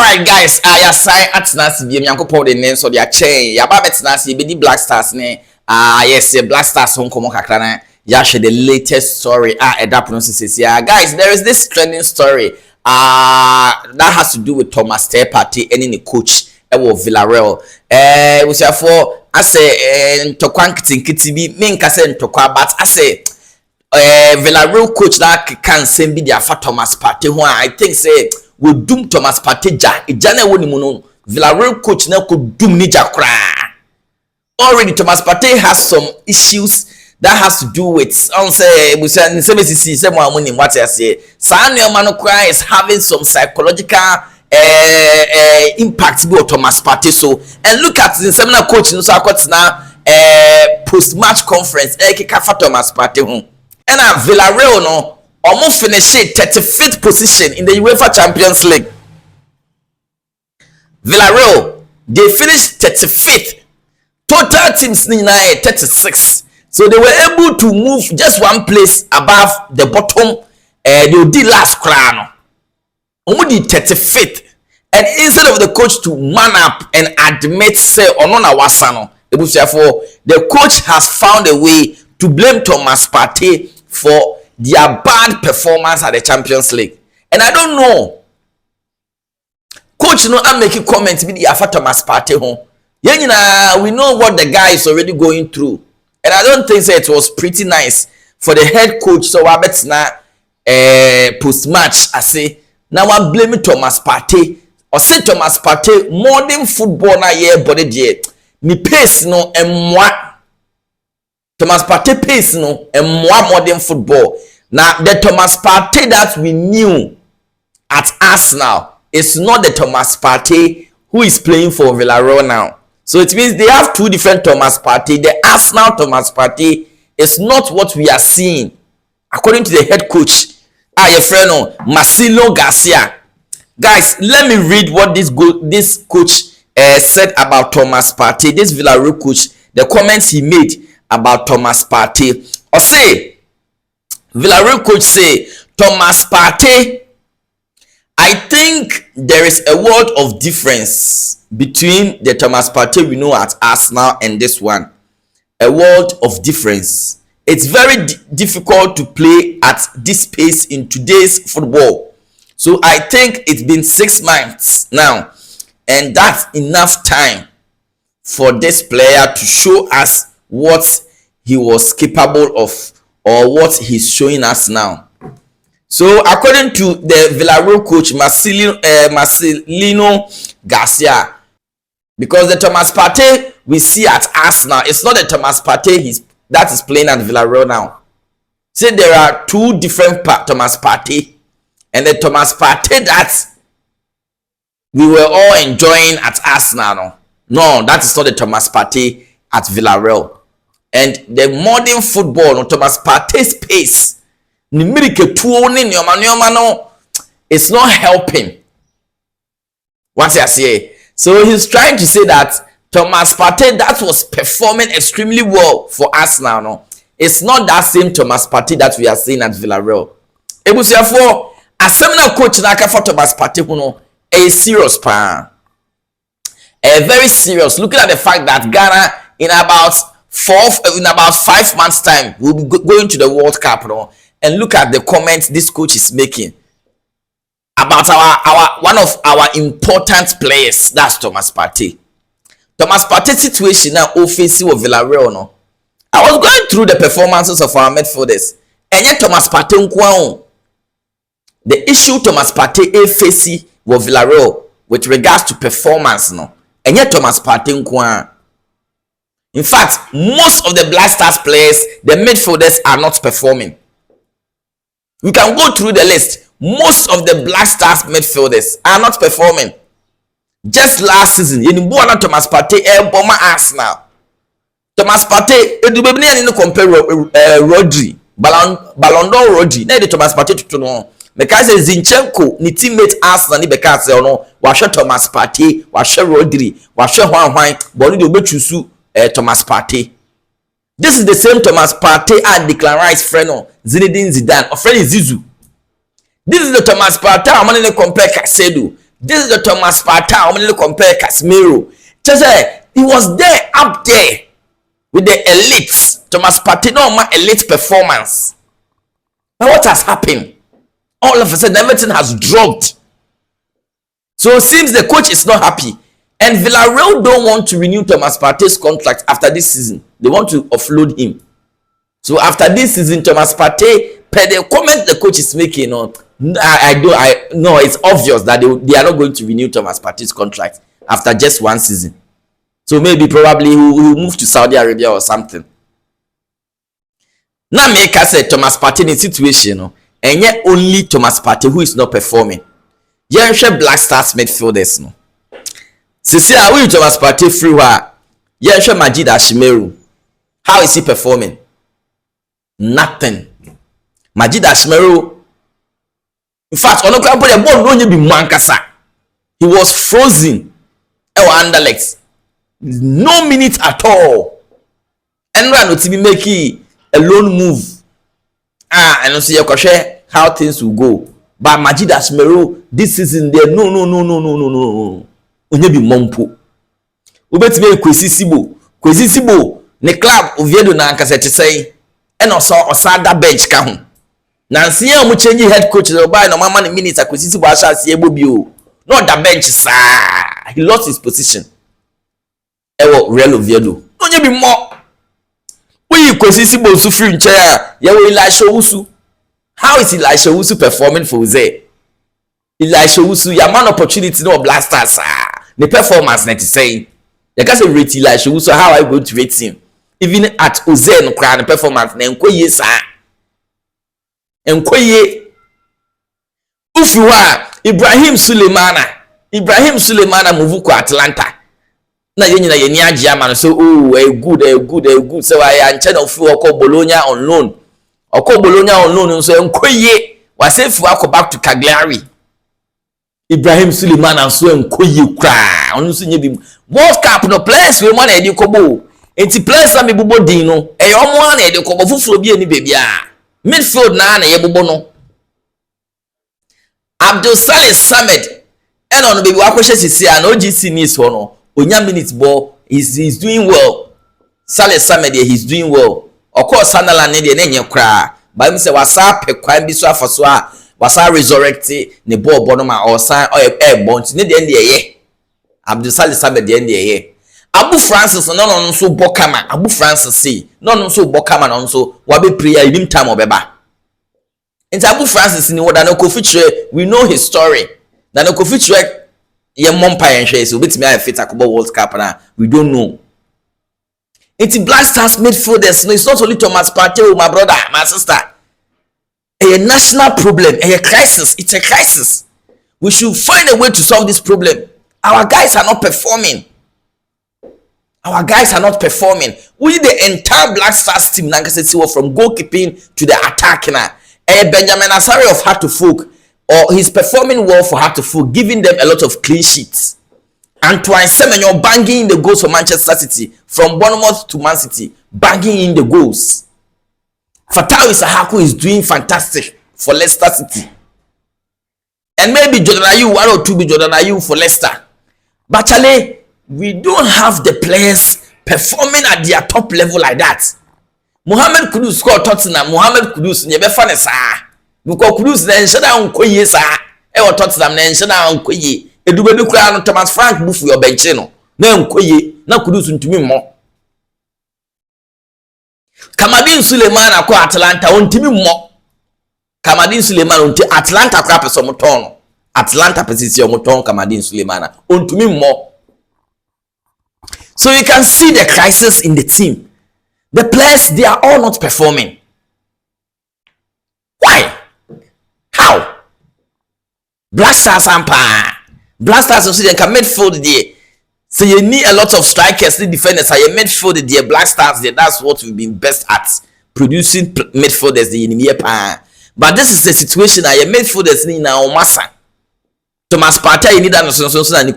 Alright guys, I assign at Nancy be Yankopon the names of their chain. Yababet Nancy be the Black Stars ne. Yes, Black Stars home come kakrana. Ya share the latest story. That pronounces yeah. Guys, there is this trending story. That has to do with Thomas Partey and the coach ewo Villarreal. We say for I say ntokwa nkiti bi me nka say ntokwa but I say Villarreal coach that can send be their Thomas Partey who I think say will doom Thomas Partey ja ejana woni mu no Villarreal coach na ko doom ni ja kra. Already Thomas Partey has some issues that has to do with say we say mo amuni what I say Samuel Manokra is having some psychological impact on Thomas Partey. So and look at the seminar coach no so akot na post match conference kika fa Thomas Partey ho and Villarreal no almost finished 35th position in the UEFA Champions League. Villarreal they finished 35th. Total teams 36. So they were able to move just one place above the bottom. They did last crown. Only 35th. And instead of the coach to man up and admit say onona wasano, the coach has found a way to blame Thomas Partey for their bad performance at the Champions League. And I don't know. Coach no I'm making comments with the Thomas Partey home. We know what the guy is already going through. And I don't think it was pretty nice for the head coach. So I bet now post match I say now I blame Thomas Partey. Or say Thomas Partey modern football na year body there. Me pace no and moi. Thomas Partey pace no and moi modern football. Now the Thomas Partey that we knew at Arsenal is not the Thomas Partey who is playing for Villarreal now. So it means they have two different Thomas Partey. The Arsenal Thomas Partey is not what we are seeing, according to the head coach. Your friend Marcelino Garcia. Guys, let me read what this coach said about Thomas Partey. This Villarreal coach, the comments he made about Thomas Partey. Or say, Villarreal coach say, Thomas Partey, I think there is a world of difference between the Thomas Partey we know at Arsenal and this one. A world of difference. It's very difficult to play at this pace in today's football. So I think it's been 6 months now. And that's enough time for this player to show us what he was capable of or what he's showing us now. So according to the Villarreal coach Marcelino Garcia, because the Thomas Partey we see at Arsenal, it's not the Thomas Partey that is playing at Villarreal now. See, there are two different Thomas Partey, and the Thomas Partey that we were all enjoying at Arsenal. No, that is not the Thomas Partey at Villarreal. And the modern football, no, Thomas Partey's pace. It's not helping. What I say. So he's trying to say that Thomas Partey that was performing extremely well for us now. No, it's not that same Thomas Partey that we are seeing at Villarreal. For a seminar coach for Thomas Partey, a serious pan, a very serious. Looking at the fact that Ghana in about 5 months' time will be going to the World Cup. No? And look at the comments this coach is making about our one of our important players. That's Thomas Partey. Thomas Partey situation now offensive of Villarreal. No, I was going through the performances of our midfielders, and yet Thomas Partey nkwa. The issue Thomas Partey facing with Villarreal with regards to performance, no, and yet Thomas Partey nkwa. In fact, most of the Black Stars players, the midfielders are not performing. We can go through the list. Most of the Black Stars midfielders are not performing. Just last season, Thomas Partey bomber Arsenal. Thomas Partey, you compare Rodri, Ballon d'Or Rodri. Now the Thomas Partey to know. Because Zinchenko, ni teammate Arsenal, ni because no, washe Thomas Partey, washe Rodri, washe Juan, but you be choose Thomas Partey. This is the same Thomas Partey and Declan Rice friend Zinedine Zidane or friend Zizou. This is the Thomas Partey I'm going to compare Casedo. This is the Thomas Partey. I'm going to compare Casemiro. Just he was there up there with the elites. Thomas Partey, no man, elite performance. But what has happened? All of a sudden, everything has dropped. So it seems the coach is not happy. And Villarreal don't want to renew Thomas Partey's contract after this season. They want to offload him. So after this season, Thomas Partey, per the comment the coach is making, no, it's obvious that they are not going to renew Thomas Partey's contract after just one season. So maybe probably he will move to Saudi Arabia or something. Now make us say Thomas Partey in situation, no, and yet only Thomas Partey who is not performing. You share Black Stars midfielders, no. Sisi a we Thomas Partey free wa. You share Majid Ashimeru. How is he performing? Nothing. Majid Ashimeru. In fact, on the ball no be mankasa. He was frozen. Underlegs. No minutes at all. And run to be making a lone move. And also you can share how things will go. But Majid Ashimeru, this season there, no. Onye bi mompo. Ubetime Kwesi Sibo, ne club Oviedo na ankasa say, and also osada bench ka ho. Na nsia mu change head coach the buy no mama ne minutes Kwesi Sibo asha se ebobio. Not the bench sa. He lost his position. Ewo Real Oviedo. Onye bi mo. We Kwesi Sibo so free nche a, ye we Elisha Owusu. How is Elisha Owusu performing for Uze? Elisha Owusu, your man opportunity no blasters. The performance net is saying, you can say rate Elisha Owusu. How are you going to rate him? Even at Uze no crown performance, na enkoye sa. Enkoye. Ufiwa Ibrahim Sulemana move ko Atlanta. Na yenyi na yeni agye ama no so a good. So I anche na ofi okọ Bologna on loan. Okọ Bologna on loan so enkoye. Wase fu akọ back to Cagliari. Ibrahim Suleiman and so enkoye kra onu so nye bi World Cup no players we mo na edi kobo enti players na me bobo din no e yo mo na edi kobo fufuro bi eni baby a midfield na ye bobo no Abdul Salih Samed and on baby wa kwhye sisi a na OGC needs ho no onya minutes ball is doing well. Salih Samed he's doing well. Okọ Sunderland ne de na nye kra ba mi se wasa pe kwan bi so afaso a wasa resurrect ne ball bonoma or sign or bont ne de ye Abdul Salih Samed de ye Abu Francis no so bokama Abu Francis say no so bokama no so wa be prayer inim time obeba enti Abu Francis ni woda no ko feature we know his story na no ko feature ye mompa yen hwe so betimi I fit akobo World Cup na we don't know enti Black Stars midfielders no it's not only Thomas Partey my brother my sister. A national problem, a crisis. It's a crisis. We should find a way to solve this problem. Our guys are not performing. We the entire Black Stars team from goalkeeping to the attacking. Benjamin Asare of Hartlepool, or he's performing well for Hartlepool, giving them a lot of clean sheets. Antoine Semenyo banging in the goals for Manchester City from Bournemouth to Man City, banging in the goals. Fatawi Sahaku is doing fantastic for Leicester City. And maybe Jordan Ayew, one or two be Jordan Ayew for Leicester. But Charlie, we don't have the players performing at their top level like that. Mohamed Kudus scored Tottenham. Mohamed Kudus nyebe fane sa. Because Kudus na nshada onkoye sa. Ewo Tottenham na nshada onkoye. Edubedu kura no Thomas Frank bufu yo bench no. Na onkoye na Kudus ntumi mo. Kamadin Suleiman akwa Atlanta ontimi mo. Kamadin Suleiman onti Atlanta kwa peso muton. Atlanta pesisi muton Kamadin Suleiman ontimi mo. So you can see the crisis in the team. The players, they are all not performing. Why? How? Black Stars ampa. Black Stars also they can midfield there. So you need a lot of strikers, the defenders. So you midfield there, Black Stars there. That's what we've been best at, producing midfielders the enemy. But this is a situation that your midfielders need now massa. Thomas Partey you need that so and the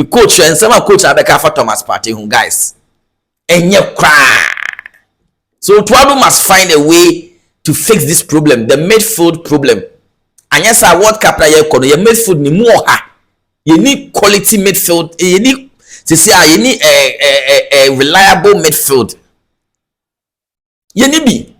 coach and some coach Abeka for Thomas Partey guys. And you cry. So Tuado must find a way to fix this problem, the midfield problem. And yes, I World Cup na your midfield ni more ha. You need quality midfield. You need to see you need a reliable midfield. You need be.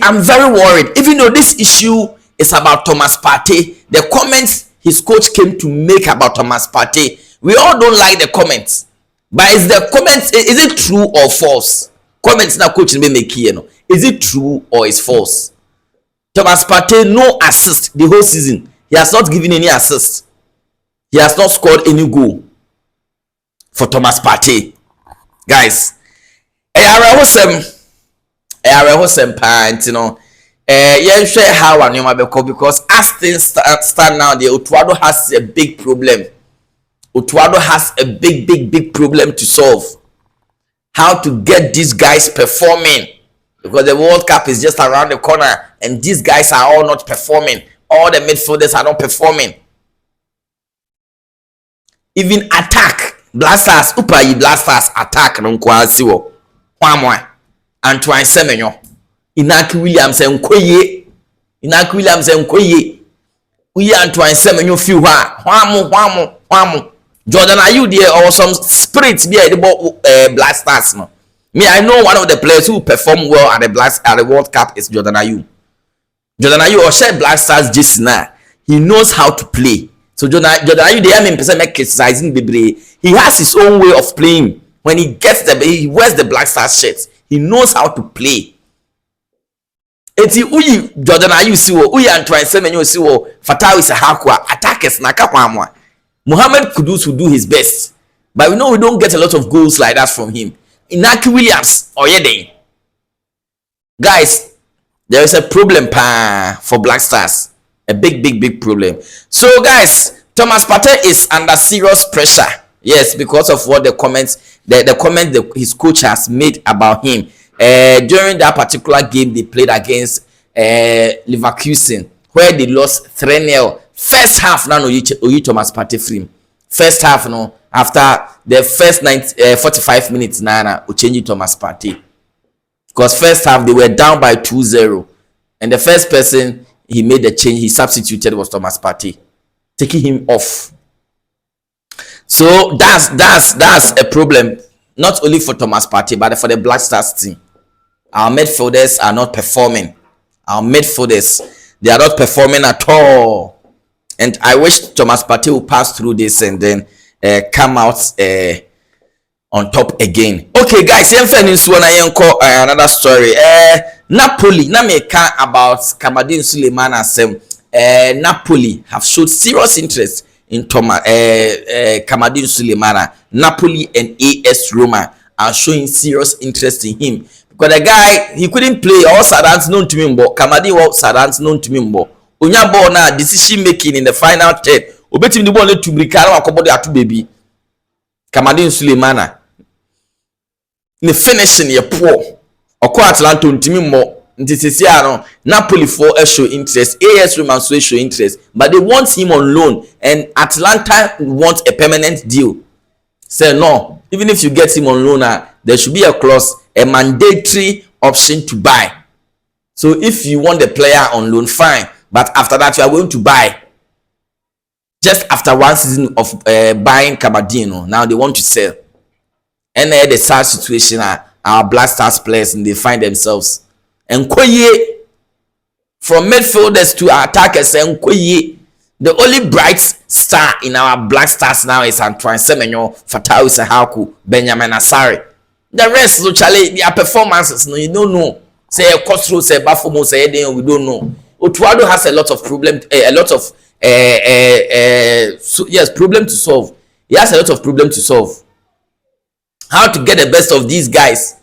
I'm very worried. Even though this issue is about Thomas Partey, the comments his coach came to make about Thomas Partey, we all don't like the comments. But is the comments, is it true or false? Comments na coach may make here, no. Is it true or is false? Thomas Partey no assist the whole season. He has not given any assist. He has not scored any goal for Thomas Partey. Guys, you know, yeah, share how and you because as things stand now, the Otto has a big problem. Otto has a big problem to solve. How to get these guys performing, because the World Cup is just around the corner and these guys are all not performing. All the midfielders are not performing. Even attack Blasters, Blasters attack no kwasiwo. Kwamwa Antoine Semenyo. Inaki Williams enkoye. Uye Antoine Semenyo fi hwamu. Jordan, are you there or some spirits be at the Blasters no? Me, I know one of the players who perform well at the World Cup is Jordan Ayew. Jordan Ayew or share Blasters just now. He knows how to play. So Jordan Ayew, they have person make criticizing Bebre. He has his own way of playing. When he gets he wears the Blasters shirts. He knows how to play. Eti uyi Jordan Ayew siwo, uyi Antoine Semenyo siwo, Fatawi Sahakwa, attackers na kapamwa. Mohamed Kudus will do his best, but we know we don't get a lot of goals like that from him. Inaki Williams, Oyede. Guys, there is a problem for Black Stars. A big problem. So guys, Thomas Partey is under serious pressure. Yes, because of what the comments, his coach has made about him. During that particular game they played against Leverkusen, where they lost 3-0. First half, now no Thomas Partey free. First half, no, after the first 45 minutes, Nana will change Thomas Partey. Because first half they were down by 2-0, and the first person he made the change, he substituted was Thomas Partey, taking him off. So that's a problem, not only for Thomas Partey but for the Black Stars team. Our midfielders are not performing. They are not performing at all. And I wish Thomas Partey will pass through this and then come out on top again. Okay, guys, another story. Napoli, na me can about Kamadin Suleiman asem. Napoli have showed serious interest in Kamadin Suleiman. Napoli and AS Roma are showing serious interest in him. Because the guy, he couldn't play all Sadans known to me, but Kamadin was Sadans known to me, but Onya ball na decision making in the final third. Obetim the ball to Brikaro akobode atu baby. Kamadin Suleimana. The finishing ye poor. Oko Atlanta ntimi mo. Nti sisi ano Napoli for show interest. AS Roma so show interest. But they want him on loan and Atlanta wants a permanent deal. Say no. Even if you get him on loan, there should be a clause, a mandatory option to buy. So if you want the player on loan, fine. But after that, you are going to buy. Just after one season of buying Kabadino, now they want to sell. And the sad situation our Black Stars players and they find themselves. And Koye, from midfielders to attackers, and Koye, the only bright star in our Black Stars now is Antoine Semenyo, Fatawi Sahaku, Benjamin Asare. The rest, literally, their performances, no, you don't know. Say a Costro, say Bafomo, say we don't know. Otto has a lot of problem, problem to solve. He has a lot of problem to solve. How to get the best of these guys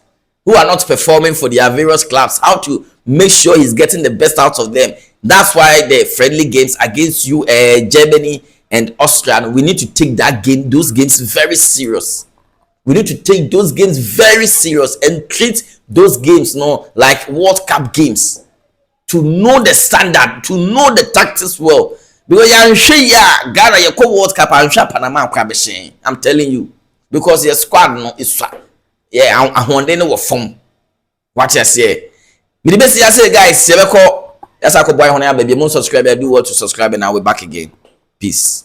who are not performing for their various clubs. How to make sure he's getting the best out of them. That's why the friendly games against you, Germany and Austria, we need to take those games very serious. We need to take those games very serious and treat those games like World Cup games. To know the standard, to know the tactics well. Because Ghana, you call World Cup, I'm telling you. Because your squad is I want to know form. What you say? The best I say, guys, that's how I could buy on baby. Subscribe, do what to subscribe, and I'll be back again. Peace.